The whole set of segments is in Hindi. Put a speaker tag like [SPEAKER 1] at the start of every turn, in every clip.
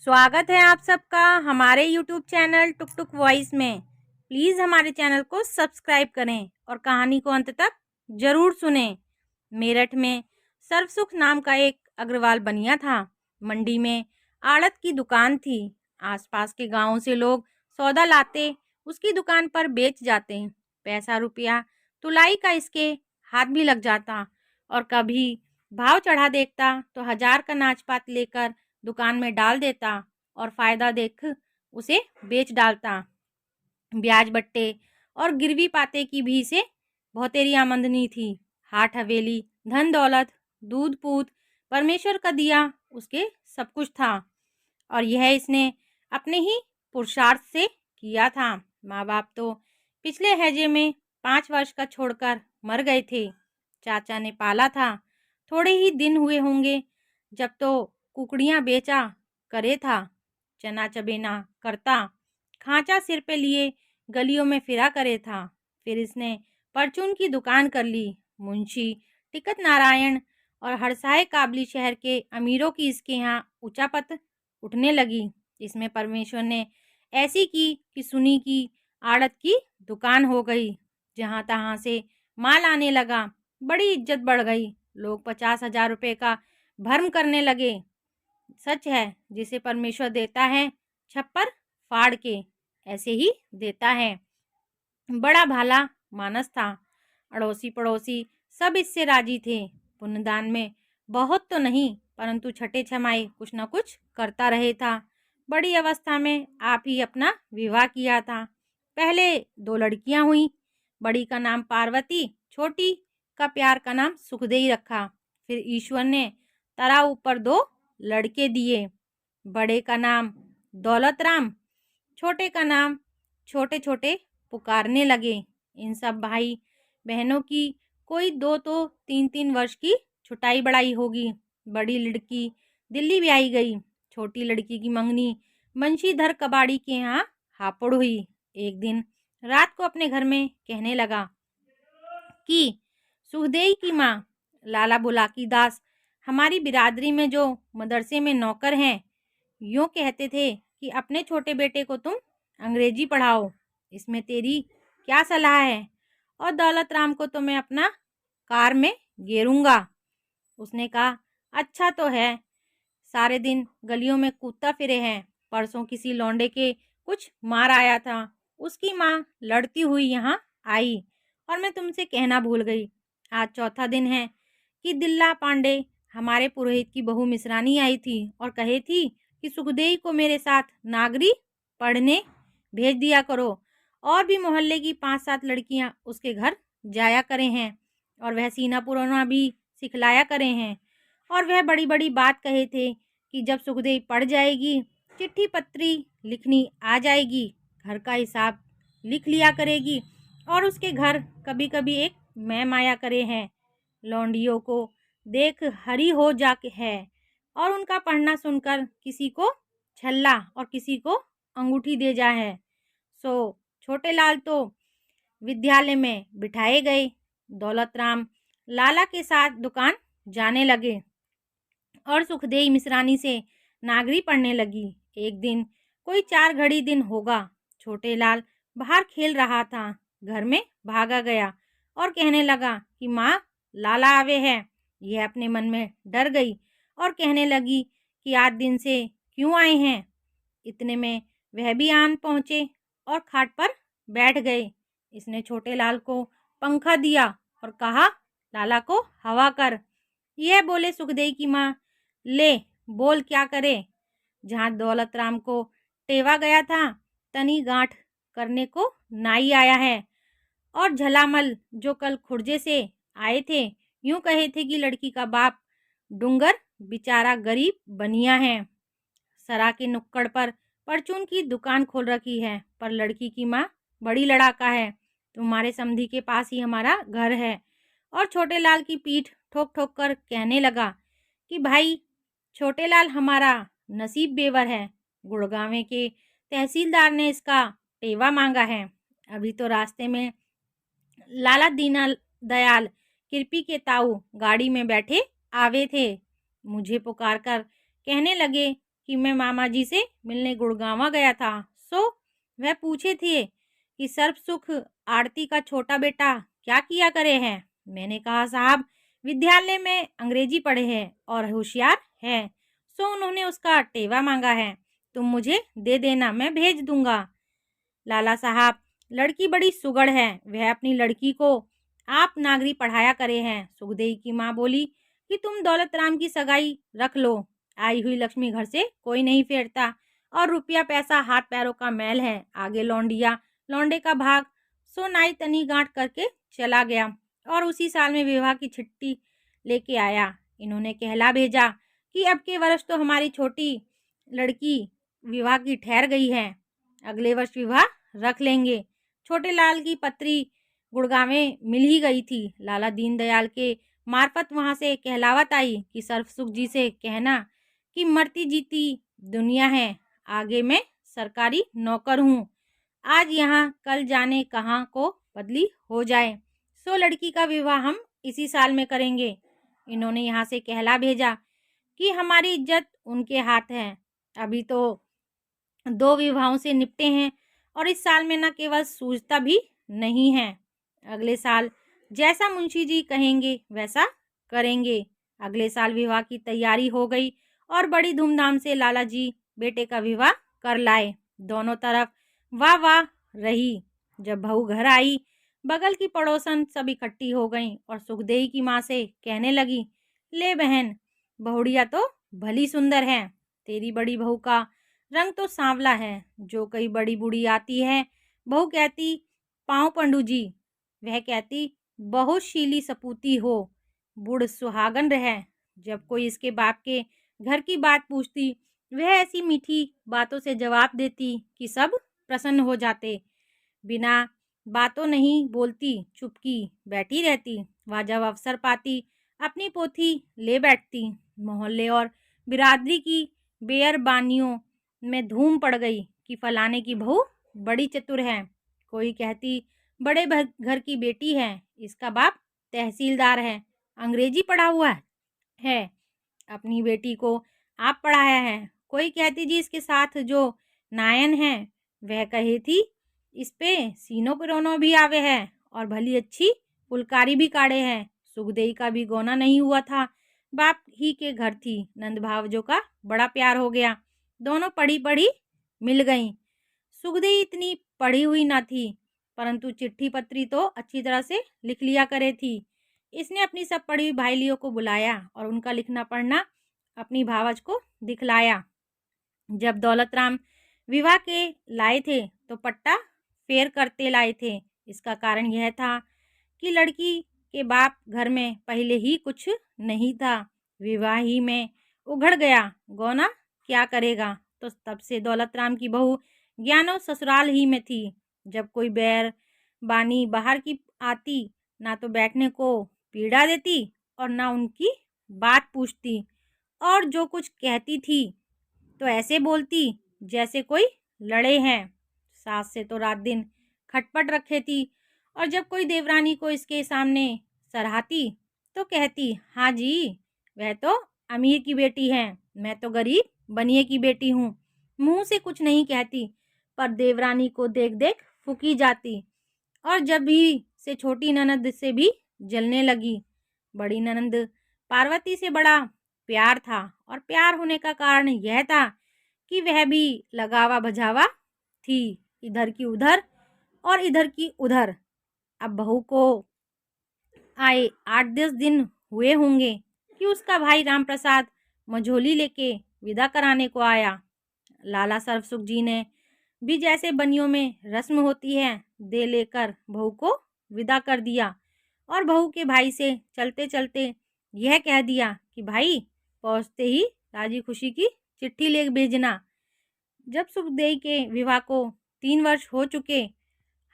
[SPEAKER 1] स्वागत है आप सबका हमारे यूट्यूब चैनल टुक टुक वॉइस में। प्लीज़ हमारे चैनल को सब्सक्राइब करें और कहानी को अंत तक ज़रूर सुनें। मेरठ में सर्वसुख नाम का एक अग्रवाल बनिया था। मंडी में आड़त की दुकान थी। आसपास के गांवों से लोग सौदा लाते उसकी दुकान पर बेच जाते। पैसा रुपया तुलाई का इसके हाथ भी लग जाता और कभी भाव चढ़ा देखता तो 1000 का नाचपात लेकर दुकान में डाल देता और फायदा देख उसे बेच डालता। ब्याज बट्टे और गिरवी पाते की भी इसे बहुतेरी आमदनी थी। हाट हवेली, धन दौलत, दूध पूत परमेश्वर का दिया उसके सब कुछ था और यह इसने अपने ही पुरुषार्थ से किया था। माँ बाप तो पिछले हैजे में 5 वर्ष का छोड़कर मर गए थे। चाचा ने पाला था। थोड़े ही दिन हुए होंगे जब तो कुकड़ियाँ बेचा करे था। चना चबेना करता, खांचा सिर पे लिए गलियों में फिरा करे था। फिर इसने परचून की दुकान कर ली। मुंशी टिकट नारायण और हरसाए काबली शहर के अमीरों की इसके यहाँ उचापत उठने लगी। इसमें परमेश्वर ने ऐसी की कि सुनी की आड़त की दुकान हो गई। जहाँ तहाँ से माल आने लगा। बड़ी इज्जत बढ़ गई। लोग 50,000 रुपये का भर्म करने लगे। सच है, जिसे परमेश्वर देता है छप्पर फाड़ के ऐसे ही देता है। बड़ा भाला मानस था। अड़ोसी पड़ोसी सब इससे राजी थे। पुण्यदान में बहुत तो नहीं परंतु छठे छमाई कुछ न कुछ करता रहे था। बड़ी अवस्था में आप ही अपना विवाह किया था। पहले 2 लड़कियां हुई। बड़ी का नाम पार्वती, छोटी का प्यार का नाम सुखदेई रखा। फिर ईश्वर ने तरा ऊपर 2 लड़के दिए। बड़े का नाम दौलत राम, छोटे का नाम छोटे छोटे पुकारने लगे। इन सब भाई बहनों की कोई 2 तो 3-3 वर्ष की छुटाई बढ़ाई होगी। बड़ी लड़की दिल्ली ब्याही गई। छोटी लड़की की मंगनी बंशीधर कबाड़ी के यहाँ हापुड़ हुई। एक दिन रात को अपने घर में कहने लगा कि सुखदेई की माँ लाला बुलाकी दास हमारी बिरादरी में जो मदरसे में नौकर हैं, यूँ कहते थे कि अपने छोटे बेटे को तुम अंग्रेजी पढ़ाओ। इसमें तेरी क्या सलाह है? और दौलत राम को तो मैं अपना कार में गेरूंगा। उसने कहा, अच्छा तो है, सारे दिन गलियों में कूदता फिरे हैं। परसों किसी लौंडे के कुछ मार आया था। उसकी माँ लड़ती हुई यहाँ आई और मैं तुमसे कहना भूल गई। आज चौथा दिन है कि दिल्ला पांडे हमारे पुरोहित की बहू मिसरानी आई थी और कहे थी कि सुखदेई को मेरे साथ नागरी पढ़ने भेज दिया करो। और भी मोहल्ले की 5-7 लड़कियां उसके घर जाया करे हैं और वह सीना पुराना भी सिखलाया करे हैं। और वह बड़ी बड़ी बात कहे थे कि जब सुखदेई पढ़ जाएगी चिट्ठी पत्री लिखनी आ जाएगी, घर का हिसाब लिख लिया करेगी और उसके घर कभी कभी एक मैम आया करे हैं। लौंडियों को देख हरी हो जाके है और उनका पढ़ना सुनकर किसी को छल्ला और किसी को अंगूठी दे जा है। सो छोटे लाल तो विद्यालय में बिठाए गए। दौलत राम लाला के साथ दुकान जाने लगे और सुखदेई मिसरानी से नागरी पढ़ने लगी। एक दिन कोई 4 घड़ी दिन होगा, छोटे लाल बाहर खेल रहा था। घर में भागा गया और कहने लगा कि माँ लाला आवे है। यह अपने मन में डर गई और कहने लगी कि आज दिन से क्यों आए हैं। इतने में वह भी आन पहुँचे और खाट पर बैठ गए। इसने छोटे लाल को पंखा दिया और कहा, लाला को हवा कर। यह बोले सुखदेई की माँ, ले बोल क्या करे। जहाँ दौलत राम को टेवा गया था तनी गांठ करने को नाई आया है। और झलामल जो कल खुर्जे से आए थे यूं कहे थे कि लड़की का बाप डूंगर बेचारा गरीब बनिया है। सरा के नुक्कड़ पर परचून की दुकान खोल रखी है, पर लड़की की माँ बड़ी लड़ाका है। तुम्हारे समधी के पास ही हमारा घर है। और छोटे लाल की पीठ ठोक ठोक कर कहने लगा कि भाई छोटे लाल हमारा नसीब बेवर है। गुड़गांव के तहसीलदार ने इसका टेवा मांगा है। अभी तो रास्ते में लाला दीना दयाल कृपी के ताऊ गाड़ी में बैठे आवे थे। मुझे पुकार कर कहने लगे कि मैं मामा जी से मिलने गुड़गांवा गया था, सो वह पूछे थे कि सर्वसुख आरती का छोटा बेटा क्या किया करे हैं। मैंने कहा, साहब विद्यालय में अंग्रेजी पढ़े हैं और होशियार है, सो उन्होंने उसका टेवा मांगा है, तुम मुझे दे देना, मैं भेज दूंगा। लाला साहब, लड़की बड़ी सुगड़ है, वह अपनी लड़की को आप नागरी पढ़ाया करे हैं। सुखदेई की माँ बोली कि तुम दौलत राम की सगाई रख लो, आई हुई लक्ष्मी घर से कोई नहीं फेरता, और रुपया पैसा हाथ पैरों का मैल है, आगे लौंडिया लौंडे का भाग। सो नाई तनी गांठ करके चला गया और उसी साल में विवाह की चिट्ठी लेके आया। इन्होंने कहला भेजा कि अब के वर्ष तो हमारी छोटी लड़की विवाह की ठहर गई है, अगले वर्ष विवाह रख लेंगे। छोटे लाल की पत्री गुड़गांवे मिल ही गई थी। लाला दीनदयाल के मार्फत वहां से कहलावत आई कि सर्वसुख जी से कहना कि मरती जीती दुनिया है, आगे मैं सरकारी नौकर हूँ, आज यहाँ कल जाने कहाँ को बदली हो जाए, सो लड़की का विवाह हम इसी साल में करेंगे। इन्होंने यहाँ से कहला भेजा कि हमारी इज्जत उनके हाथ है, अभी तो 2 विवाहों से निपटे हैं और इस साल में न केवल सूझता भी नहीं है, अगले साल जैसा मुंशी जी कहेंगे वैसा करेंगे। अगले साल विवाह की तैयारी हो गई और बड़ी धूमधाम से लाला जी बेटे का विवाह कर लाए। दोनों तरफ वाह वाह रही। जब बहू घर आई, बगल की पड़ोसन सब इकट्ठी हो गईं और सुखदेई की माँ से कहने लगी, ले बहन, बहुड़िया तो भली सुंदर है, तेरी बड़ी बहू का रंग तो सांवला है, जो कई बड़ी बूढ़ी आती है बहू कहती पाँव पंडू जी, वह कहती बहुत शीली सपूती हो, बूढ़ सुहागन रहे। जब कोई इसके बाप के घर की बात पूछती, वह ऐसी मीठी बातों से जवाब देती कि सब प्रसन्न हो जाते। बिना बातों नहीं बोलती, चुपकी बैठी रहती। वह जब अवसर पाती अपनी पोथी ले बैठती। मोहल्ले और बिरादरी की बेअरबानियों में धूम पड़ गई कि फलाने की बहू बड़ी चतुर है। कोई कहती बड़े घर की बेटी है, इसका बाप तहसीलदार है, अंग्रेजी पढ़ा हुआ है, अपनी बेटी को आप पढ़ाया है। कोई कहती जी इसके साथ जो नायन है वह कही थी इस पे सीनो पिरोनो भी आवे है और भली अच्छी फुलकारी भी काढ़े है। सुखदेई का भी गोना नहीं हुआ था, बाप ही के घर थी। नंद भावजों का बड़ा प्यार हो गया, दोनों पढ़ी पढ़ी मिल गईं। सुखदेई इतनी पढ़ी हुई ना थी, परंतु चिट्ठी पत्री तो अच्छी तरह से लिख लिया करे थी। इसने अपनी सब पढ़ी हुई भाईलियों को बुलाया और उनका लिखना पढ़ना अपनी भावज को दिखलाया। जब दौलत राम विवाह के लाए थे तो पट्टा फेर करते लाए थे। इसका कारण यह था कि लड़की के बाप घर में पहले ही कुछ नहीं था, विवाह ही में उघड़ गया, गौना क्या करेगा। तो तब से दौलत राम की बहू ज्ञानो ससुराल ही में थी। जब कोई बैर बानी बाहर की आती, ना तो बैठने को पीड़ा देती और ना उनकी बात पूछती, और जो कुछ कहती थी तो ऐसे बोलती जैसे कोई लड़े हैं। सास से तो रात दिन खटपट रखे थी, और जब कोई देवरानी को इसके सामने सराहती तो कहती, हाँ जी वह तो अमीर की बेटी है, मैं तो गरीब बनिए की बेटी हूँ। मुंह से कुछ नहीं कहती, पर देवरानी को देख देख फूकी जाती। और जब भी से छोटी ननद से भी जलने लगी। बड़ी ननद पार्वती से बड़ा प्यार था, और प्यार होने का कारण यह था कि वह भी लगावा भजावा थी, इधर की उधर और इधर की उधर। अब बहू को आए 8-10 दिन हुए होंगे कि उसका भाई रामप्रसाद मझोली लेके विदा कराने को आया। लाला सर्वसुख जी ने भी जैसे बनियों में रस्म होती है दे लेकर बहू को विदा कर दिया, और बहू के भाई से चलते चलते यह कह दिया कि भाई पहुँचते ही राजी खुशी की चिट्ठी ले भेजना। जब सुखदेई के विवाह को 3 वर्ष हो चुके,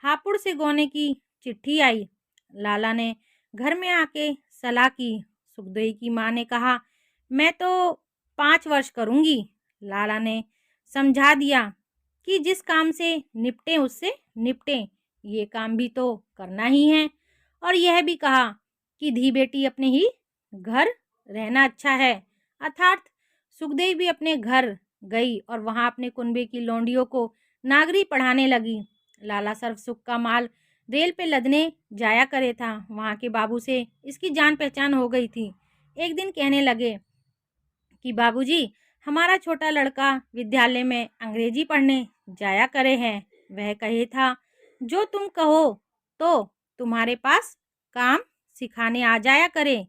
[SPEAKER 1] हापुड़ से गौने की चिट्ठी आई। लाला ने घर में आके सलाह की। सुखदेई की माँ ने कहा, मैं तो 5 वर्ष करूँगी। लाला ने समझा दिया कि जिस काम से निपटे उससे निपटे, ये काम भी तो करना ही है, और यह भी कहा कि धी बेटी अपने ही घर रहना अच्छा है। अर्थात सुखदेई भी अपने घर गई और वहां अपने कुनबे की लौंडियों को नागरी पढ़ाने लगी। लाला सर्वसुख का माल रेल पे लदने जाया करे था। वहां के बाबू से इसकी जान पहचान हो गई थी। एक दिन कहने लगे कि बाबूजी, हमारा छोटा लड़का विद्यालय में अंग्रेजी पढ़ने जाया करे है। वह कहे था, जो तुम कहो तो तुम्हारे पास काम सिखाने आ जाया करे।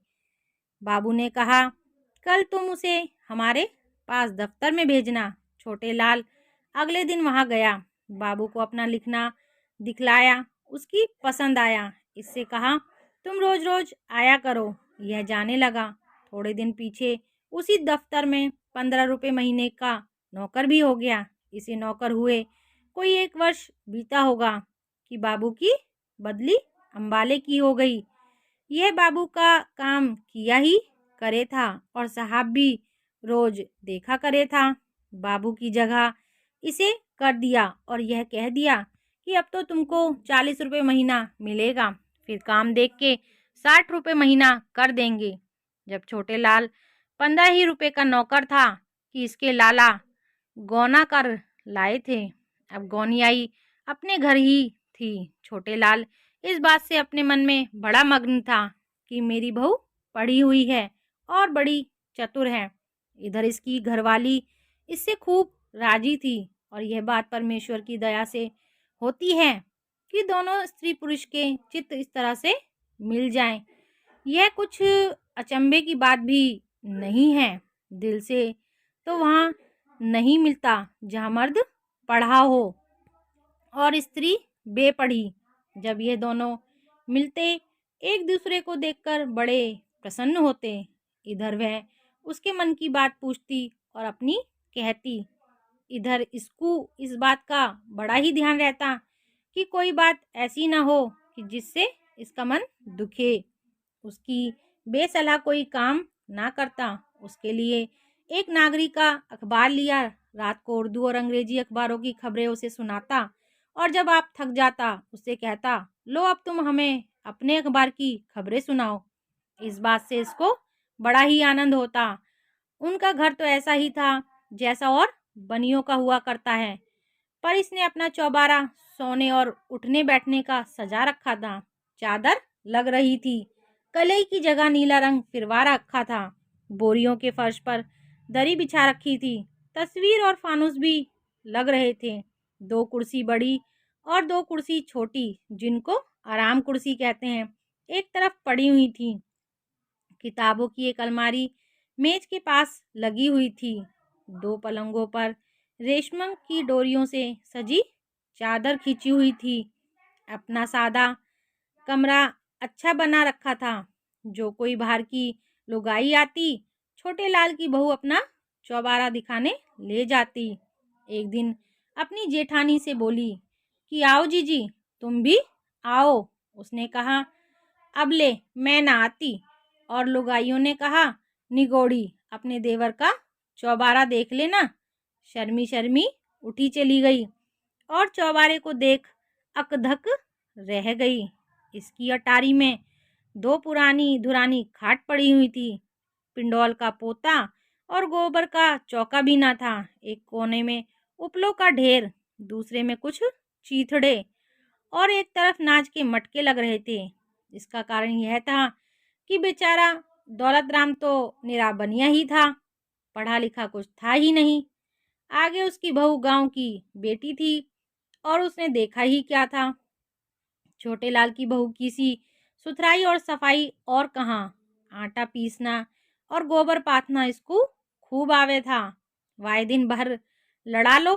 [SPEAKER 1] बाबू ने कहा, कल तुम उसे हमारे पास दफ्तर में भेजना। छोटे लाल अगले दिन वहां गया। बाबू को अपना लिखना दिखलाया। उसकी पसंद आया। इससे कहा, तुम रोज रोज आया करो। यह जाने लगा। थोड़े दिन पीछे उसी दफ्तर में 15 रुपये महीने का नौकर भी हो गया। इसे नौकर हुए कोई 1 वर्ष बीता होगा कि बाबू की बदली अंबाले की हो गई। यह बाबू का काम किया ही करे था और साहब भी रोज देखा करे था। बाबू की जगह इसे कर दिया और यह कह दिया कि अब तो तुमको 40 रुपये महीना मिलेगा, फिर काम देख के 60 रुपये महीना कर देंगे। जब छोटे लाल 15 ही रुपये का नौकर था कि इसके लाला गौना कर लाए थे। अब गौनियाई अपने घर ही थी। छोटे लाल इस बात से अपने मन में बड़ा मग्न था कि मेरी बहू पढ़ी हुई है और बड़ी चतुर है। इधर इसकी घरवाली इससे खूब राजी थी और यह बात परमेश्वर की दया से होती है कि दोनों स्त्री पुरुष के चित्त इस तरह से मिल जाएं। यह कुछ अचंभे की बात भी नहीं है। दिल से तो वहाँ नहीं मिलता जहाँ मर्द पढ़ा हो और स्त्री बेपढ़ी। जब ये दोनों मिलते एक दूसरे को देखकर बड़े प्रसन्न होते। इधर वह उसके मन की बात पूछती और अपनी कहती। इधर इसको इस बात का बड़ा ही ध्यान रहता कि कोई बात ऐसी ना हो कि जिससे इसका मन दुखे। उसकी बेसलाह कोई काम ना करता। उसके लिए एक नागरिक का अखबार लिया। रात को उर्दू और अंग्रेजी अखबारों की खबरें उसे सुनाता और जब आप थक जाता उससे कहता, लो अब तुम हमें अपने अखबार की खबरें सुनाओ। इस बात से इसको बड़ा ही आनंद होता। उनका घर तो ऐसा ही था जैसा और बनियों का हुआ करता है, पर इसने अपना चौबारा सोने और उठने बैठने का सजा रखा था। चादर लग रही थी। कलई की जगह नीला रंग फिरवा रखा था। बोरियों के फर्श पर दरी बिछा रखी थी। तस्वीर और फानुस भी लग रहे थे। 2 कुर्सी बड़ी और 2 कुर्सी छोटी, जिनको आराम कुर्सी कहते हैं, एक तरफ पड़ी हुई थी। किताबों की एक अलमारी मेज के पास लगी हुई थी। 2 पलंगों पर रेशम की डोरियों से सजी चादर खींची हुई थी। अपना सादा कमरा अच्छा बना रखा था। जो कोई बाहर की लुगाई आती, छोटे लाल की बहू अपना चौबारा दिखाने ले जाती। एक दिन अपनी जेठानी से बोली कि आओ जीजी, तुम भी आओ। उसने कहा, अब ले मैं ना आती। और लुगाइयों ने कहा, निगोड़ी अपने देवर का चौबारा देख लेना। शर्मी शर्मी उठी चली गई और चौबारे को देख अकधक रह गई। इसकी अटारी में 2 पुरानी धुरानी खाट पड़ी हुई थी। पिंडौल का पोता और गोबर का चौका भी ना था। एक कोने में उपलों का ढेर, दूसरे में कुछ चीथड़े और एक तरफ नाच के मटके लग रहे थे। इसका कारण यह था कि बेचारा दौलत राम तो निराबनिया ही था, पढ़ा लिखा कुछ था ही नहीं। आगे उसकी बहू गांव की बेटी थी और उसने देखा ही क्या था। छोटे लाल की बहू की सी सुथराई और सफाई और कहाँ। आटा पीसना और गोबर पाथना इसको खूब आवे था। वाए दिन भर लड़ा लो।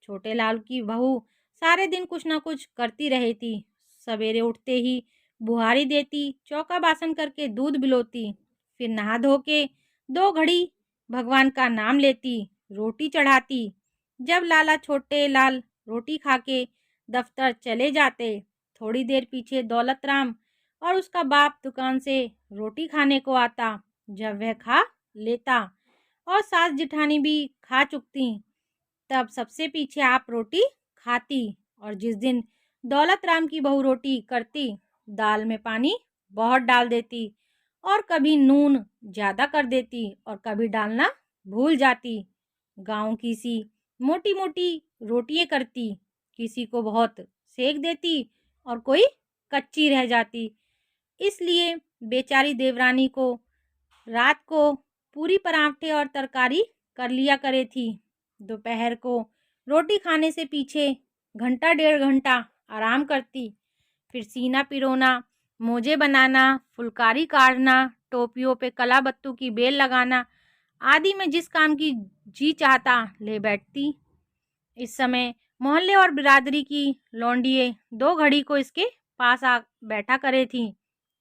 [SPEAKER 1] छोटे लाल की बहू सारे दिन कुछ ना कुछ करती रही थी। सवेरे उठते ही बुहारी देती, चौका बासन करके दूध बिलोती, फिर नहा धो के 2 घड़ी भगवान का नाम लेती, रोटी चढ़ाती। जब लाला छोटे लाल रोटी खा के दफ्तर चले जाते, थोड़ी देर पीछे दौलत राम और उसका बाप दुकान से रोटी खाने को आता। जब वह खा लेता और सास जिठानी भी खा चुकती, तब सबसे पीछे आप रोटी खाती। और जिस दिन दौलत राम की बहू रोटी करती, दाल में पानी बहुत डाल देती और कभी नून ज़्यादा कर देती और कभी डालना भूल जाती। गाँव की सी मोटी मोटी रोटियाँ करती, किसी को बहुत सेक देती और कोई कच्ची रह जाती। इसलिए बेचारी देवरानी को रात को पूरी पराठे और तरकारी कर लिया करे थी। दोपहर को रोटी खाने से पीछे घंटा 1.5 घंटा आराम करती, फिर सीना पिरोना, मोजे बनाना, फुलकारी काटना, टोपियों पे कला बत्तू की बेल लगाना आदि में जिस काम की जी चाहता ले बैठती। इस समय मोहल्ले और बिरादरी की लौंडिये 2 घड़ी को इसके पास आ बैठा करे थी।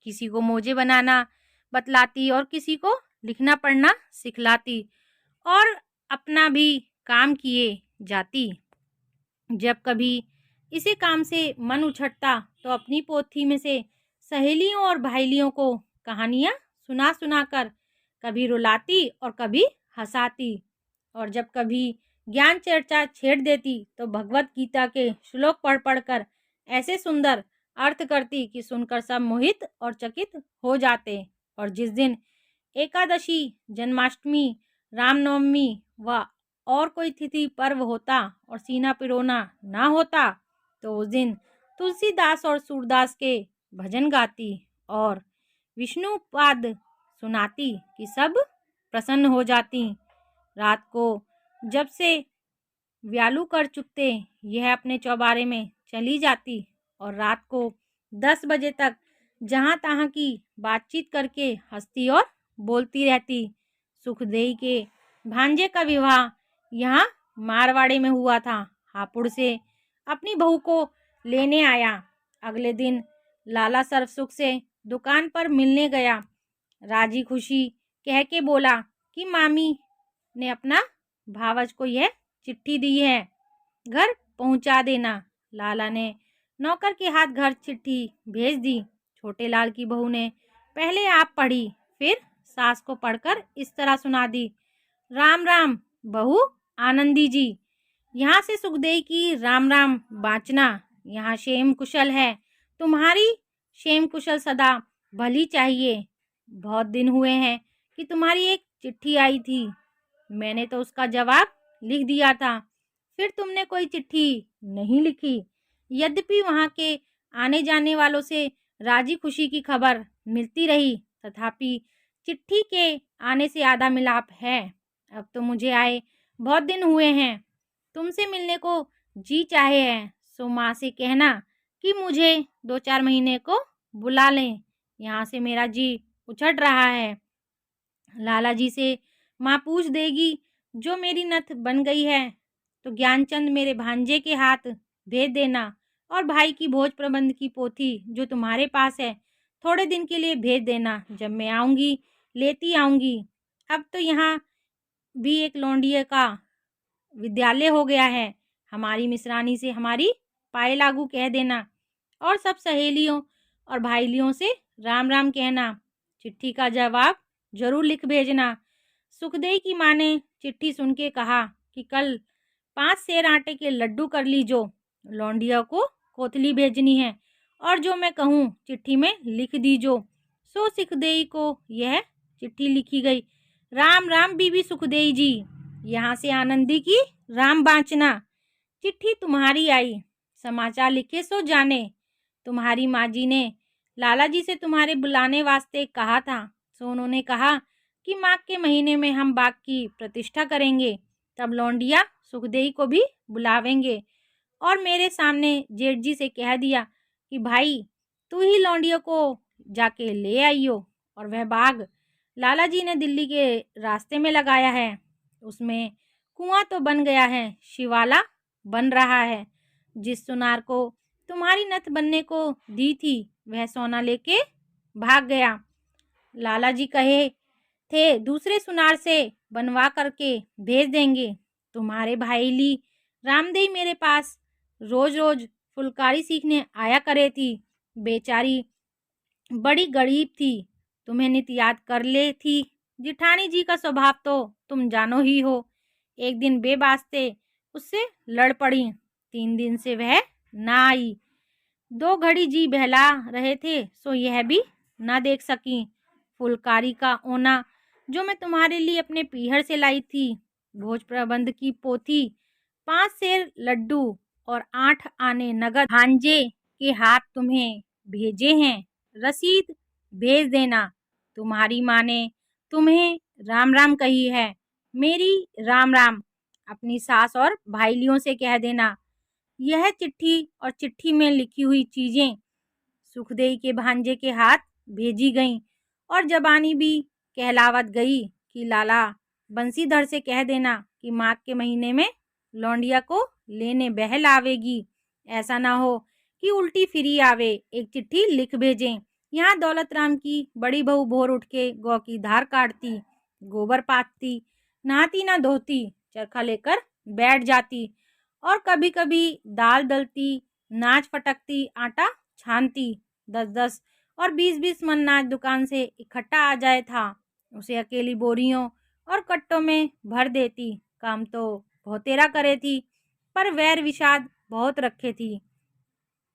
[SPEAKER 1] किसी को मोजे बनाना बतलाती और किसी को लिखना पढ़ना सिखलाती और अपना भी काम किए जाती। जब कभी इसी काम से मन उछटता तो अपनी पोथी में से सहेलियों और भाईलियों को कहानियाँ सुना सुना कर कभी रुलाती और कभी हंसाती। और जब कभी ज्ञान चर्चा छेड़ देती तो भगवत गीता के श्लोक पढ़ पढ़ कर ऐसे सुंदर अर्थ करती कि सुनकर सब मोहित और चकित हो जाते। और जिस दिन एकादशी, जन्माष्टमी, रामनवमी व और कोई तिथि पर्व होता और सीना पिरोना ना होता तो उस दिन तुलसीदास और सूरदास के भजन गाती और विष्णुपाद सुनाती कि सब प्रसन्न हो जाती। रात को जब से व्यालू कर चुकते यह अपने चौबारे में चली जाती और रात को 10 बजे तक जहाँ तहाँ की बातचीत करके हंसती और बोलती रहती। सुखदेई के भांजे का विवाह यहाँ मारवाड़े में हुआ था। हापुड़ से अपनी बहू को लेने आया। अगले दिन लाला सर्वसुख से दुकान पर मिलने गया। राजी खुशी कह के बोला कि मामी ने अपना भावज को यह चिट्ठी दी है, घर पहुंचा देना। लाला ने नौकर के हाथ घर चिट्ठी भेज दी। छोटे लाल की बहू ने पहले आप पढ़ी, फिर सास को पढ़कर इस तरह सुना दी। राम राम बहू आनंदी जी, यहाँ से सुखदेई की राम राम बाँचना। यहाँ क्षेम कुशल है, तुम्हारी क्षेम कुशल सदा भली चाहिए। बहुत दिन हुए हैं कि तुम्हारी एक चिट्ठी आई थी, मैंने तो उसका जवाब लिख दिया था, फिर तुमने कोई चिट्ठी नहीं लिखी। यद्यपि वहाँ के आने जाने वालों से राजी खुशी की खबर मिलती रही, तथापि चिट्ठी के आने से आधा मिलाप है। अब तो मुझे आए बहुत दिन हुए हैं, तुमसे मिलने को जी चाहे है, सो माँ से कहना कि मुझे 2-4 महीने को बुला लें, यहाँ से मेरा जी उछट रहा है। लाला जी से माँ पूछ देगी जो मेरी नथ बन गई है तो ज्ञानचंद मेरे भांजे के हाथ भेज देना, और भाई की भोज प्रबंध की पोथी जो तुम्हारे पास है थोड़े दिन के लिए भेज देना। जब मैं आऊँगी लेती आऊँगी। अब तो यहाँ भी एक लौंडिये का विद्यालय हो गया है, हमारी मिश्रानी से हमारी पाए लागू कह देना और सब सहेलियों और भाईलियों से राम राम कहना। चिट्ठी का जवाब जरूर लिख भेजना। सुखदेई की माँ ने चिट्ठी सुन के कहा कि कल 5 सेर आटे के लड्डू कर लीजो, लौंडिया को कोतली भेजनी है और जो मैं कहूँ चिट्ठी में लिख दीजो। सो सुखदेई को यह चिट्ठी लिखी गई। राम राम बीबी सुखदेई जी, यहाँ से आनंदी की राम बाँचना। चिट्ठी तुम्हारी आई, समाचार लिखे सो जाने। तुम्हारी माँ जी ने लाला जी से तुम्हारे बुलाने वास्ते कहा था, सो उन्होंने कहा कि माघ के महीने में हम बाग की प्रतिष्ठा करेंगे, तब लौंडिया सुखदेई को भी बुलावेंगे। और मेरे सामने जेठ जी से कह दिया कि भाई तू ही लौंडिया को जाके ले आइयो। और वह बाग लाला जी ने दिल्ली के रास्ते में लगाया है, उसमें कुआं तो बन गया है, शिवाला बन रहा है। जिस सुनार को तुम्हारी नथ बनने को दी थी वह सोना लेके भाग गया। लाला जी कहे थे दूसरे सुनार से बनवा करके भेज देंगे। तुम्हारे भाईली रामदेई मेरे पास रोज रोज फुलकारी सीखने आया करे थी, बेचारी बड़ी गरीब थी, तुम्हें नित याद कर ले थी। जिठानी जी का स्वभाव तो तुम जानो ही हो। एक दिन बेवास्ते उससे लड़ पड़ी, 3 दिन से वह ना आई। 2 घड़ी जी बहला रहे थे सो यह भी ना देख सकी। फुलकारी का ओना जो मैं तुम्हारे लिए अपने पीहर से लाई थी भोज प्रबंध की पोथी, 5 सेर लड्डू और 8 आने नगद भांजे के हाथ तुम्हें भेजे हैं। रसीद भेज देना। तुम्हारी माँ ने तुम्हें राम राम कही है। मेरी राम राम। अपनी सास और भाईलियों से कह देना। यह चिट्ठी और चिट्ठी में लिखी हुई चीजें सुखदेई के भांजे के हाथ भेजी गईं और जबानी भी कहलावत गई कि लाला बंसीधर से कह देना कि माघ के महीने में लौंडिया को लेने बहल आवेगी। ऐसा ना हो कि उल्टी फिरी आवे। एक चिट्ठी लिख भेजें। यहाँ दौलत राम की बड़ी बहू भोर उठ के गौ की धार काटती, गोबर पाथती, नहाती ना धोती, चरखा लेकर बैठ जाती और कभी कभी दाल दलती, नाच फटकती, आटा छानती। 10-10 और 20-20 मन नाच दुकान से इकट्ठा आ जाए था। उसे अकेली बोरियों और कट्टों में भर देती। काम तो बहुतेरा करे थी, पर वैर विषाद बहुत रखे थी।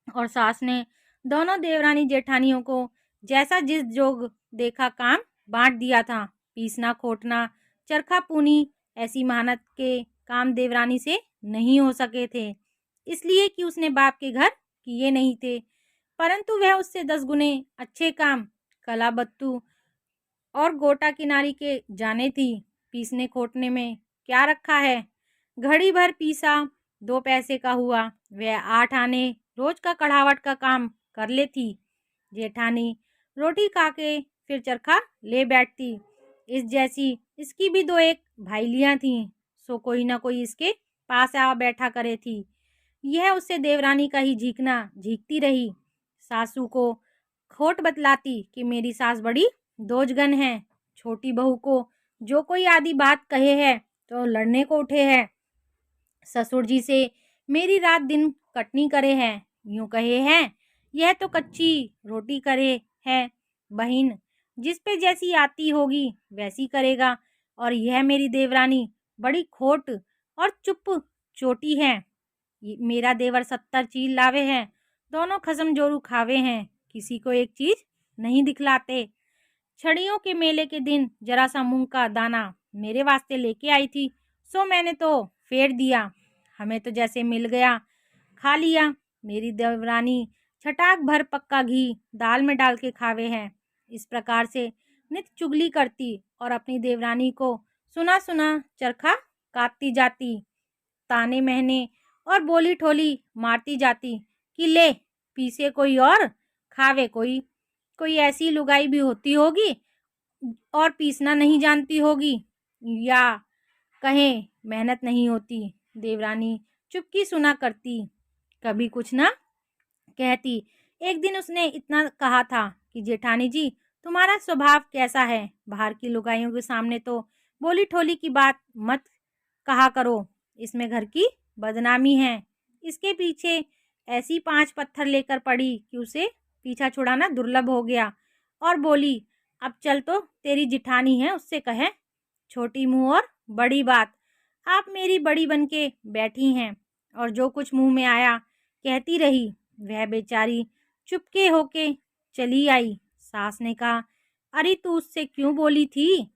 [SPEAKER 1] और सास ने दोनों देवरानी जेठानियों को जैसा जिस जोग देखा काम बांट दिया था। पीसना, खोटना, चरखा पूनी ऐसी मेहनत के काम देवरानी से नहीं हो सके थे, इसलिए कि उसने बाप के घर किए नहीं थे। परंतु वह उससे 10 गुने अच्छे काम कला बत्तू और गोटा किनारी के जाने थी। पीसने खोटने में क्या रखा है। घड़ी भर पीसा 2 पैसे का हुआ। वह 8 आने रोज का कढ़ावट का काम कर लेती। जेठानी रोटी खा के फिर चरखा ले बैठती। इस जैसी इसकी भी 2 एक भाईलियाँ थीं, सो कोई ना कोई इसके पास आ बैठा करे थी। यह उससे देवरानी का ही झीकना झीकती रही। सासू को खोट बतलाती कि मेरी सास बड़ी दोजगन है। छोटी बहू को जो कोई आदि बात कहे है तो लड़ने को उठे है। ससुर जी से मेरी रात दिन कटनी करे है। यूं कहे हैं यह तो कच्ची रोटी करे है। बहिन जिस पे जैसी आती होगी वैसी करेगा। और यह मेरी देवरानी बड़ी खोट और चुप चोटी है। मेरा देवर 70 चील लावे हैं। दोनों खसम जोरू खावे हैं। किसी को एक चीज नहीं दिखलाते। छड़ियों के मेले के दिन जरा सा मूंग का दाना मेरे वास्ते लेके आई थी, सो मैंने तो फेर दिया। हमें तो जैसे मिल गया खा लिया। मेरी देवरानी छटाक भर पक्का घी दाल में डाल के खावे हैं। इस प्रकार से नित चुगली करती और अपनी देवरानी को सुना सुना चरखा काटती जाती। ताने महने और बोली ठोली मारती जाती कि ले पीसे कोई और खावे कोई। कोई ऐसी लुगाई भी होती होगी और पीसना नहीं जानती होगी, या कहें मेहनत नहीं होती। देवरानी चुपकी सुना करती, कभी कुछ ना कहती। एक दिन उसने इतना कहा था कि जेठानी जी तुम्हारा स्वभाव कैसा है। बाहर की लुगाइयों के सामने तो बोली ठोली की बात मत कहा करो, इसमें घर की बदनामी है। इसके पीछे ऐसी 5 पत्थर लेकर पड़ी कि उसे पीछा छुड़ाना दुर्लभ हो गया। और बोली अब चल तो तेरी जिठानी है उससे कहे। छोटी मुंह और बड़ी बात। आप मेरी बड़ी बन के बैठी हैं और जो कुछ मुंह में आया कहती रही। वह बेचारी चुपके होके चली आई। सास ने कहा अरे तू उससे क्यों बोली थी।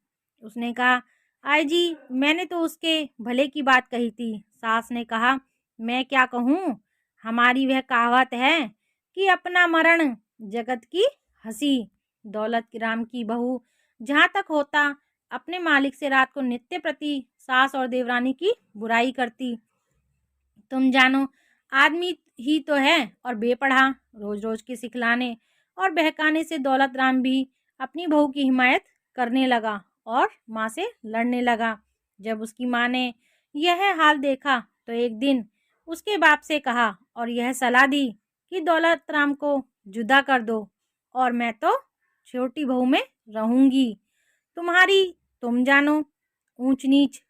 [SPEAKER 1] उसने कहा आई जी मैंने तो उसके भले की बात कही थी। सास ने कहा मैं क्या कहूँ। हमारी वह कहावत है कि अपना मरण जगत की हंसी। दौलत राम की बहू जहाँ तक होता अपने मालिक से रात को नित्य प्रति सास और देवरानी की बुराई करती। तुम जानो आदमी ही तो है और बेपढ़ा। रोज रोज के सिखलाने और बहकाने से दौलत राम भी अपनी बहू की हिमायत करने लगा और माँ से लड़ने लगा। जब उसकी माँ ने यह हाल देखा तो एक दिन उसके बाप से कहा और यह सलाह दी कि दौलत राम को जुदा कर दो और मैं तो छोटी बहू में रहूंगी। तुम्हारी तुम जानो ऊंच नीच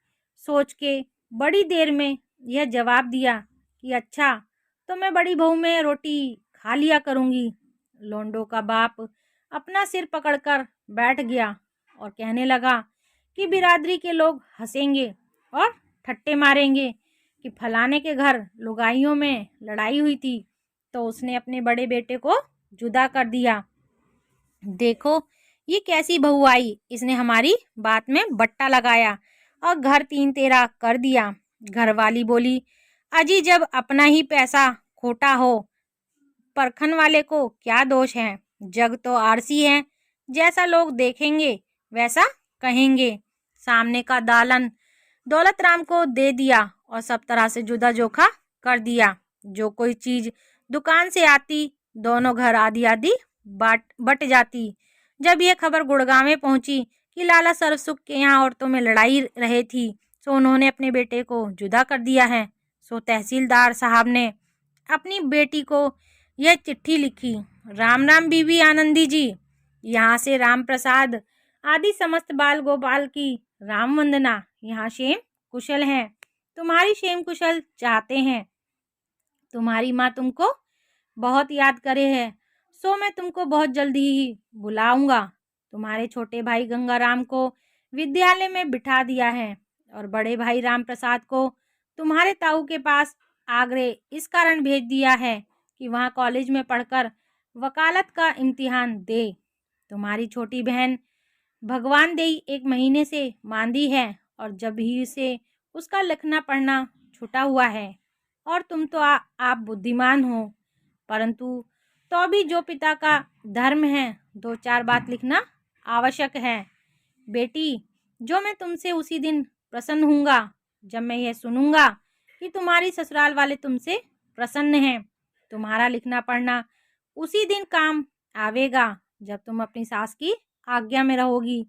[SPEAKER 1] सोच के बड़ी देर में यह जवाब दिया कि अच्छा तो मैं बड़ी बहू में रोटी खा लिया करूंगी। लोंडो का बाप अपना सिर पकड़कर बैठ गया और कहने लगा कि बिरादरी के लोग हंसेंगे और ठट्टे मारेंगे कि फलाने के घर लुगाइयों में लड़ाई हुई थी तो उसने अपने बड़े बेटे को जुदा कर दिया। देखो ये कैसी बहू आई, इसने हमारी बात में बट्टा लगाया। और घर 3 तेरा कर दिया। घरवाली बोली, अजी जब अपना ही पैसा खोटा हो, परखन वाले को क्या दोष है। जग तो आरसी है, जैसा लोग देखेंगे वैसा कहेंगे। सामने का दालन दौलत राम को दे दिया और सब तरह से जुदा जोखा कर दिया। जो कोई चीज दुकान से आती, दोनों घर आधी आधी बट जाती। जब यह खबर गुड़गांव में पहुंची कि लाला सरसुख के यहाँ औरतों में लड़ाई रहे थी, सो उन्होंने अपने बेटे को जुदा कर दिया है। सो तहसीलदार साहब ने अपनी बेटी को यह चिट्ठी लिखी। राम राम बीबी आनंदी जी, यहाँ से राम प्रसाद आदि समस्त बाल गोपाल की राम वंदना। यहाँ क्षेम कुशल हैं, तुम्हारी क्षेम कुशल चाहते हैं। तुम्हारी माँ तुमको बहुत याद करे है, सो मैं तुमको बहुत जल्दी ही बुलाऊंगा। तुम्हारे छोटे भाई गंगाराम को विद्यालय में बिठा दिया है और बड़े भाई राम प्रसाद को तुम्हारे ताऊ के पास आगरे इस कारण भेज दिया है कि वहाँ कॉलेज में पढ़कर वकालत का इम्तिहान दे। तुम्हारी छोटी बहन भगवान देई 1 महीने से मांदी है और जब ही से उसका लिखना पढ़ना छूटा हुआ है। और तुम तो आप बुद्धिमान हो, परंतु तो भी जो पिता का धर्म है 2-4 बात लिखना आवश्यक है। बेटी, जो मैं तुमसे उसी दिन प्रसन्न हूँगा जब मैं यह सुनूंगा कि तुम्हारी ससुराल वाले तुमसे प्रसन्न हैं। तुम्हारा लिखना पढ़ना उसी दिन काम आवेगा जब तुम अपनी सास की आज्ञा में रहोगी।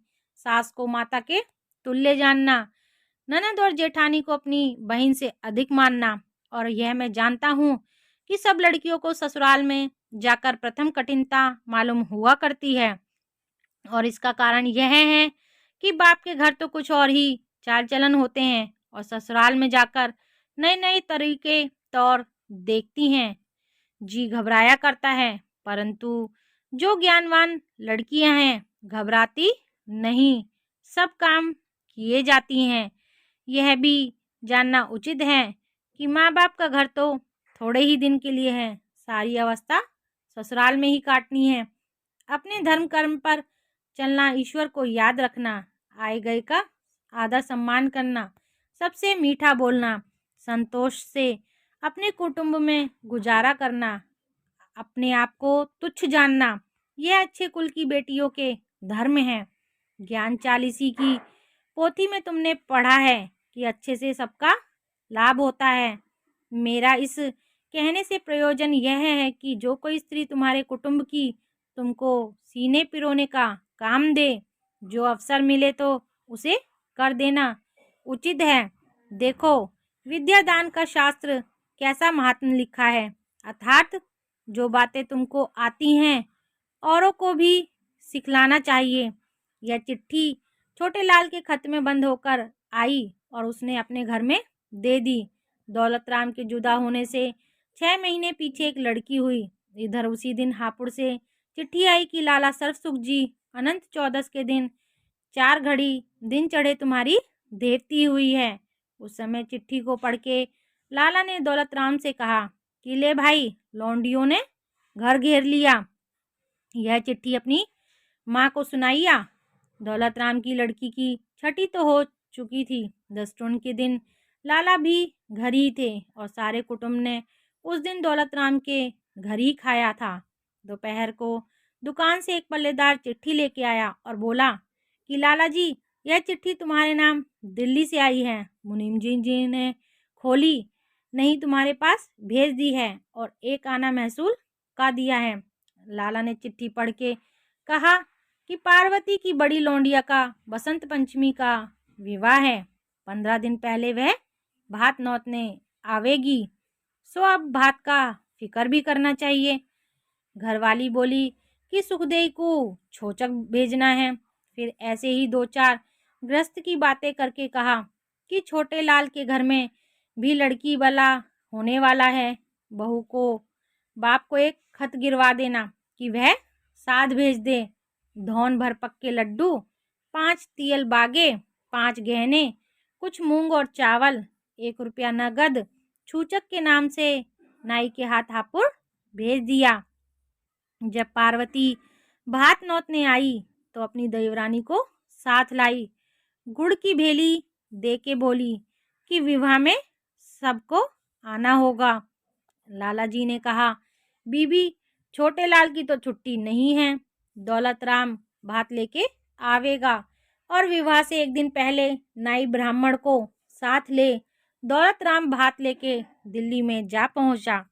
[SPEAKER 1] सास को माता के तुल्य जानना, ननद और जेठानी को अपनी बहन से अधिक मानना। और यह मैं जानता हूँ कि सब लड़कियों को ससुराल में जाकर प्रथम कठिनता मालूम हुआ करती है, और इसका कारण यह है कि बाप के घर तो कुछ और ही चाल चलन होते हैं और ससुराल में जाकर नए नए तरीके तौर देखती हैं। जी घबराया करता है, परंतु जो ज्ञानवान लड़कियां हैं घबराती नहीं, सब काम किए जाती हैं। यह भी जानना उचित है कि माँ बाप का घर तो थोड़े ही दिन के लिए है, सारी अवस्था ससुराल में ही काटनी है। अपने धर्म कर्म पर चलना, ईश्वर को याद रखना, आए गए का आदर सम्मान करना, सबसे मीठा बोलना, संतोष से अपने कुटुंब में गुजारा करना, अपने आप को तुच्छ जानना, यह अच्छे कुल की बेटियों के धर्म है। ज्ञान चालीसी की पोथी में तुमने पढ़ा है कि अच्छे से सबका लाभ होता है। मेरा इस कहने से प्रयोजन यह है कि जो कोई स्त्री तुम्हारे कुटुंब की तुमको सीने पिरोने का काम दे, जो अवसर मिले तो उसे कर देना उचित है। देखो विद्यादान का शास्त्र कैसा महात्म लिखा है, अर्थात जो बातें तुमको आती हैं औरों को भी सिखलाना चाहिए। यह चिट्ठी छोटे लाल के खत में बंद होकर आई और उसने अपने घर में दे दी। दौलत राम के जुदा होने से 6 महीने पीछे एक लड़की हुई। इधर उसी दिन हापुड़ से चिट्ठी आई कि लाला सरसुख जी अनंत 14 के दिन 4 घड़ी दिन चढ़े तुम्हारी देवती हुई है। उस समय चिट्ठी को पढ़ के लाला ने दौलत राम से कहा कि ले भाई, लौंडियों ने घर घेर लिया, यह चिट्ठी अपनी माँ को सुनाइया। दौलत राम की लड़की की छठी तो हो चुकी थी। 10 टून के दिन लाला भी घर ही थे और सारे कुटुंब ने उस दिन दौलत राम के घर ही खाया था। दोपहर को दुकान से एक पल्लेदार चिट्ठी लेके आया और बोला कि लाला जी, यह चिट्ठी तुम्हारे नाम दिल्ली से आई है। मुनीम जी ने खोली नहीं, तुम्हारे पास भेज दी है और 1 आना महसूल का दिया है। लाला ने चिट्ठी पढ़ के कहा कि पार्वती की बड़ी लौंडिया का बसंत पंचमी का विवाह है। 15 दिन पहले वह भात नौतने आवेगी, सो अब भात का फिक्र भी करना चाहिए। घरवाली बोली कि सुखदेई को छोचक भेजना है। फिर ऐसे ही 2-4 गृहस्थ की बातें करके कहा कि छोटे लाल के घर में भी लड़की वाला होने वाला है। बहू को बाप को एक खत गिरवा देना कि वह साध भेज दे। धौन भर पक्के लड्डू, 5 तियल बागे, 5 गहने, कुछ मूंग और चावल, 1 रुपया नगद छूचक के नाम से नाई के हाथ हापुड़ भेज दिया। जब पार्वती भात नौतने आई तो अपनी देवरानी को साथ लाई। गुड़ की भेली दे के बोली कि विवाह में सबको आना होगा। लाला जी ने कहा, बीबी छोटे लाल की तो छुट्टी नहीं है, दौलत राम भात लेके आवेगा। और विवाह से एक दिन पहले नाई ब्राह्मण को साथ ले दौलत राम भात लेके दिल्ली में जा पहुंचा।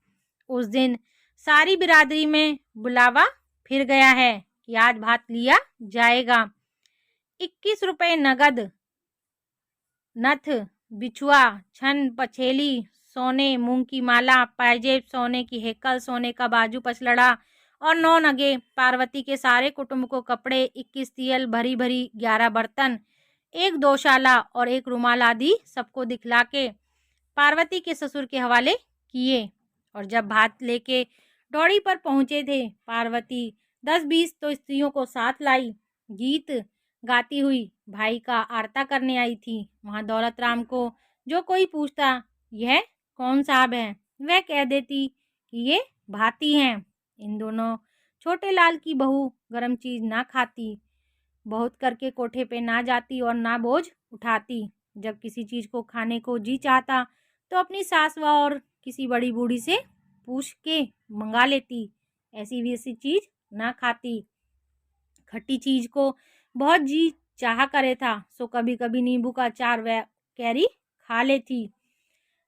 [SPEAKER 1] उस दिन सारी बिरादरी में बुलावा फिर गया है कि आज भात लिया जाएगा। 21 रुपए नगद, नथ, बिछुआ, छन, पछेली सोने, मूंग की माला, पायजेब सोने की हेकल, सोने का बाजू पचलड़ा और 9 नगे, पार्वती के सारे कुटुंब को कपड़े, 21 तियल, भरी भरी 11 बर्तन, एक दोशाला और एक रुमाल आदि सबको दिखला के पार्वती के ससुर के हवाले किए। और जब भात लेके डौड़ी पर पहुंचे थे, पार्वती 10-20 तो स्त्रियों को साथ लाई, गीत गाती हुई भाई का आरता करने आई थी। वहां दौलत राम को जो कोई पूछता यह कौन साहब है, वह कह देती कि ये भाती हैं। इन दोनों छोटे लाल की बहू गरम चीज ना खाती, बहुत करके कोठे पे ना जाती और ना बोझ उठाती। जब किसी चीज को खाने को जी चाहता तो अपनी सास व और किसी बड़ी बूढ़ी से पूछ के मंगा लेती, ऐसी वैसी चीज ना खाती। खट्टी चीज को बहुत जी चाह करे था, सो कभी कभी नींबू का अचार व कैरी खा लेती।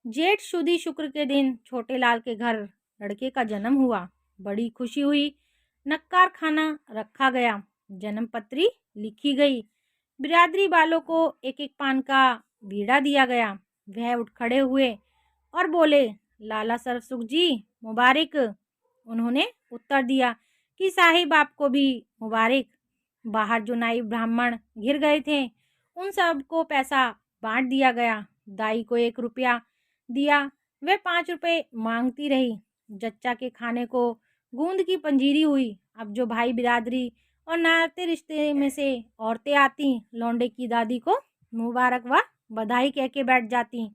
[SPEAKER 1] जेठ शुदी शुक्र के दिन छोटे लाल के घर लड़के का जन्म हुआ। बड़ी खुशी हुई। नक्कार खाना रखा गया, जन्म पत्री लिखी गई, बिरादरी वालों को एक एक पान का बीड़ा दिया गया। वह उठ खड़े हुए और बोले, लाला सरसुख जी मुबारक। उन्होंने उत्तर दिया कि साहिब आपको भी मुबारक। बाहर जो नाई ब्राह्मण घिर गए थे उन सबको पैसा बांट दिया गया। दाई को 1 रुपया दिया, वह 5 रुपए मांगती रही। जच्चा के खाने को गूंद की पंजीरी हुई। अब जो भाई बिरादरी और नाते रिश्ते में से औरतें आती, लौंडे की दादी को मुबारक व बधाई कह के बैठ जाती।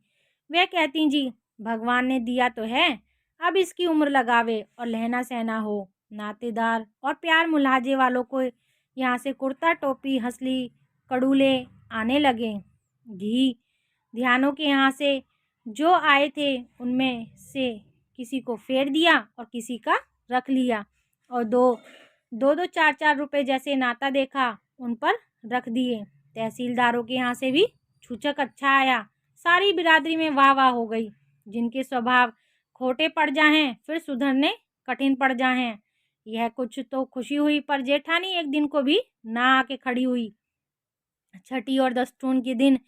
[SPEAKER 1] वह कहती, जी भगवान ने दिया तो है, अब इसकी उम्र लगावे और लहना सहना हो। नातेदार और प्यार मुलाजे वालों को यहाँ से कुर्ता टोपी हंसली कड़ूले आने लगे। घी ध्यानों के यहाँ से जो आए थे उनमें से किसी को फेर दिया और किसी का रख लिया, और दो 4-4 रुपए जैसे नाता देखा उन पर रख दिए। तहसीलदारों के यहाँ से भी छूचक अच्छा आया। सारी बिरादरी में वाह वाह हो गई। जिनके स्वभाव खोटे पड़ जाएं फिर सुधरने कठिन पड़ जाएं। यह कुछ तो खुशी हुई, पर जेठानी एक दिन को भी ना आके खड़ी हुई। छठी और दस्तून के दिन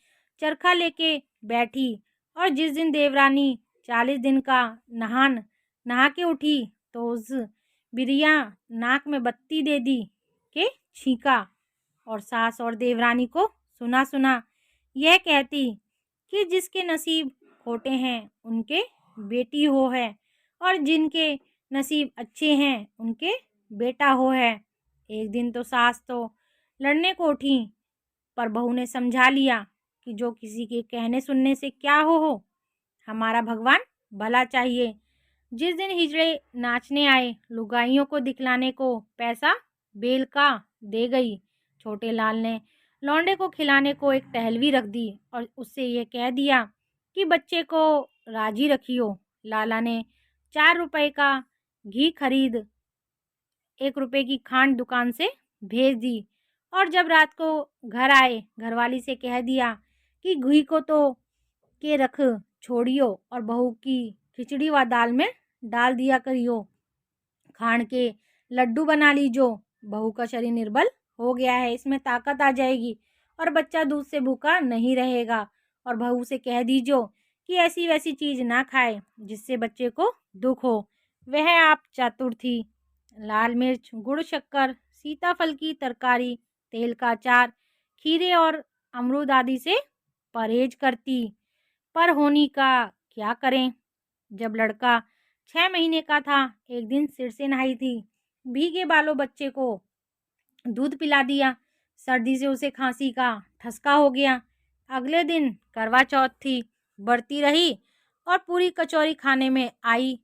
[SPEAKER 1] चरखा लेके बैठी, और जिस दिन देवरानी 40 दिन का नहा के उठी तो उस बिरिया नाक में बत्ती दे दी के छींका, और सास और देवरानी को सुना सुना यह कहती कि जिसके नसीब खोटे हैं उनके बेटी हो है, और जिनके नसीब अच्छे हैं उनके बेटा हो है। एक दिन तो सास तो लड़ने को उठी, पर बहू ने समझा लिया कि जो किसी के कहने सुनने से क्या हो, हमारा भगवान भला चाहिए। जिस दिन हिजड़े नाचने आए, लुगाइयों को दिखलाने को पैसा बेल का दे गई। छोटे लाल ने लौंडे को खिलाने को एक टहलवी रख दी और उससे यह कह दिया कि बच्चे को राजी रखियो। लाला ने 4 रुपए का घी खरीद 1 रुपए की खांड दुकान से भेज दी, और जब रात को घर आए घरवाली से कह दिया कि घी को तो के रख छोड़ियो और बहू की खिचड़ी व दाल में डाल दिया करियो, खांड के लड्डू बना लीजो। बहू का शरीर निर्बल हो गया है, इसमें ताकत आ जाएगी और बच्चा दूध से भूखा नहीं रहेगा। और बहू से कह दीजो कि ऐसी वैसी चीज ना खाए जिससे बच्चे को दुख हो। वह आप चातुर थी। लाल मिर्च, गुड़, शक्कर, सीताफल की तरकारी, तेल का अचार, खीरे और अमरूद आदि से परहेज करती, पर होनी का क्या करें। जब लड़का 6 महीने का था, एक दिन सिर से नहाई थी, भीगे बालों बच्चे को दूध पिला दिया। सर्दी से उसे खांसी का ठसका हो गया। अगले दिन करवा चौथ थी, बढ़ती रही और पूरी कचौरी खाने में आई।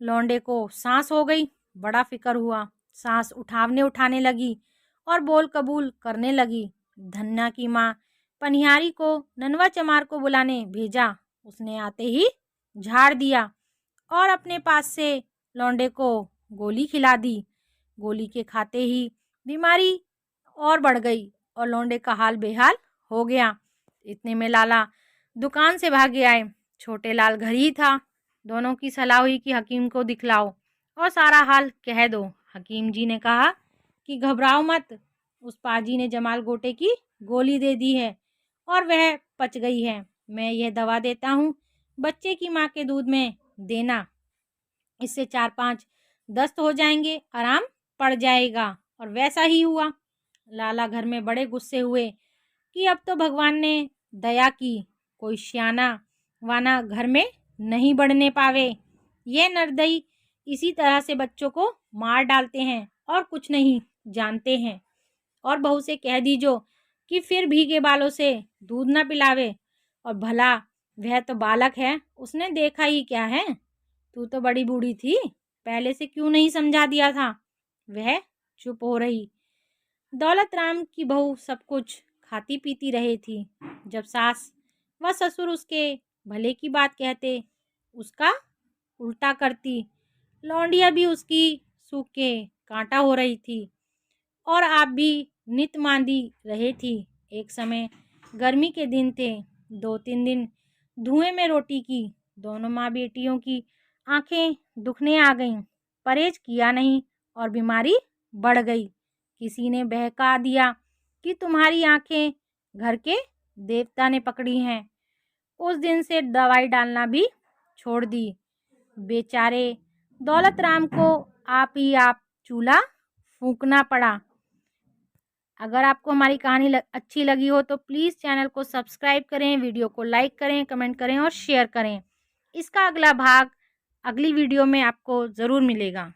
[SPEAKER 1] लौंडे को सांस हो गई, बड़ा फिक्र हुआ। सांस उठाने लगी और बोल कबूल करने लगी। धन्ना की माँ पनिहारी को ननवा चमार को बुलाने भेजा। उसने आते ही झाड़ दिया और अपने पास से लौंडे को गोली खिला दी। गोली के खाते ही बीमारी और बढ़ गई और लौंडे का हाल बेहाल हो गया। इतने में लाला दुकान से भागे आए। छोटे लाल घर ही था। दोनों की सलाह हुई कि हकीम को दिखलाओ और सारा हाल कह दो। हकीम जी ने कहा कि घबराओ मत, उस पाजी ने जमाल गोटे की गोली दे दी है और वह पच गई है। मैं यह दवा देता हूँ, बच्चे की माँ के दूध में देना, इससे 4-5 दस्त हो जाएंगे, आराम पड़ जाएगा। और वैसा ही हुआ। लाला घर में बड़े गुस्से हुए कि अब तो भगवान ने दया की, कोई श्याना वाना घर में नहीं बढ़ने पावे। ये निर्दयी इसी तरह से बच्चों को मार डालते हैं और कुछ नहीं जानते हैं। और बहू से कह दीजो कि फिर भीगे बालों से दूध ना पिलावे। और भला वह तो बालक है, उसने देखा ही क्या है। तू तो बड़ी बूढ़ी थी, पहले से क्यों नहीं समझा दिया था। वह चुप हो रही। दौलत राम की बहू सब कुछ खाती पीती रही थी। जब सास व ससुर उसके भले की बात कहते, उसका उल्टा करती। लौंडिया भी उसकी सूख के कांटा हो रही थी और आप भी नित मांदी रहे थी। एक समय गर्मी के दिन थे। 2-3 दिन धुएं में रोटी की। दोनों माँ बेटियों की आंखें दुखने आ गईं। परहेज किया नहीं और बीमारी बढ़ गई। किसी ने बहका दिया कि तुम्हारी आंखें घर के देवता ने पकड़ी हैं। उस दिन से दवाई डालना भी छोड़ दी। बेचारे दौलत राम को आप चूल्हा फूंकना पड़ा। अगर आपको हमारी कहानी अच्छी लगी हो तो प्लीज़ चैनल को सब्सक्राइब करें, वीडियो को लाइक करें, कमेंट करें और शेयर करें। इसका अगला भाग अगली वीडियो में आपको ज़रूर मिलेगा।